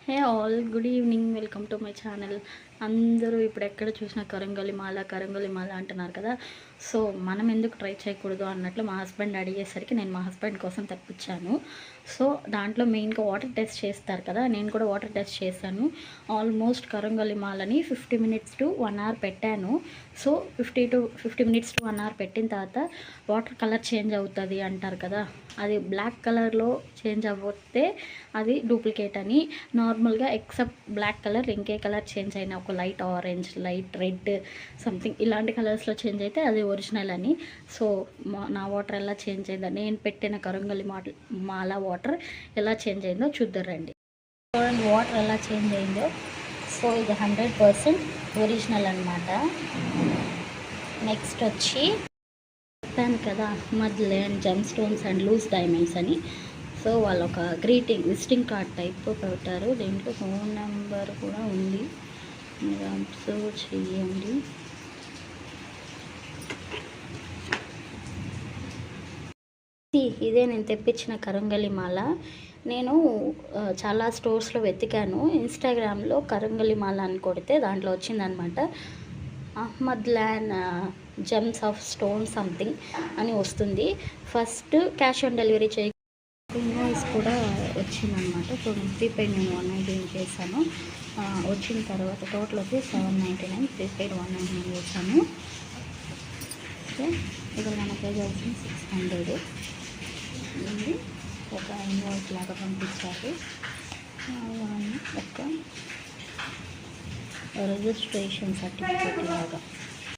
Hey all, good evening. Welcome to my channel. అందరూ ఇప్పుడు ఎక్కడ చూసినా కరంగలి మాల అంటున్నారు కదా. సో మనం ఎందుకు ట్రై చేయకూడదు అన్నట్లు మా హస్బెండ్ అడిగేసరికి నేను మా హస్బెండ్ కోసం తెప్పించాను. సో దాంట్లో మెయిన్గా వాటర్ టెస్ట్ చేస్తారు కదా, నేను కూడా వాటర్ టెస్ట్ చేశాను. ఆల్మోస్ట్ కరంగలి మాలని 50 minutes to 1 hour పెట్టాను. సో 50 minutes to 1 hour పెట్టిన తర్వాత వాటర్ కలర్ చేంజ్ అవుతుంది అంటారు కదా, అది బ్లాక్ కలర్లో చేంజ్ అవ్వతే అది డూప్లికేట్ అని. నార్మల్గా ఎక్సెప్ట్ బ్లాక్ కలర్ ఇంకే కలర్ చేంజ్ అయినా, ఒక light orange, light red, something ఇలాంటి కలర్స్లో చేంజ్ అయితే అది ఒరిజినల్ అని. సో నా వాటర్ ఎలా చేంజ్ అయిందో, నేను పెట్టిన కరంగలి మాల వాటర్ ఎలా చేంజ్ అయిందో చూద్దరండి. చూడండి వాటర్ ఎలా చేంజ్ అయిందో. సో ఇది 100% ఒరిజినల్ అనమాట. నెక్స్ట్ వచ్చి చెప్పాను కదా, మధ్యలో gem stones and loose diamonds అని. సో వాళ్ళు ఒక విజిటింగ్ కార్డ్ టైప్ పెట్టారు. దీంట్లో ఫోన్ నెంబర్ కూడా ఉంది, మీరు అబ్జర్వ్ చేయండి. ఇదే నేను తెప్పించిన కరంగలి మాల. నేను చాలా స్టోర్స్లో వెతికాను. ఇన్స్టాగ్రామ్లో కరంగలి మాల అని కొడితే దాంట్లో వచ్చిందనమాట. అహ్మద్ ల్యాన్ జెమ్స్ ఆఫ్ స్టోన్ సంథింగ్ అని వస్తుంది. First cash on delivery invoice కూడా వచ్చిందనమాట. సో నేను ప్రీపెయిడ్ నేను 199 చేశాను. వచ్చిన తర్వాత టోటల్ వచ్చి 799, ప్రీపెయిడ్ 199 చేశాను. సో ఇక్కడ మనకి వచ్చింది 600. ఇది ఒక ఇన్వాయిస్ లాగా పంపించారు. ఒక రిజిస్ట్రేషన్ సర్టిఫికేట్ లాగా.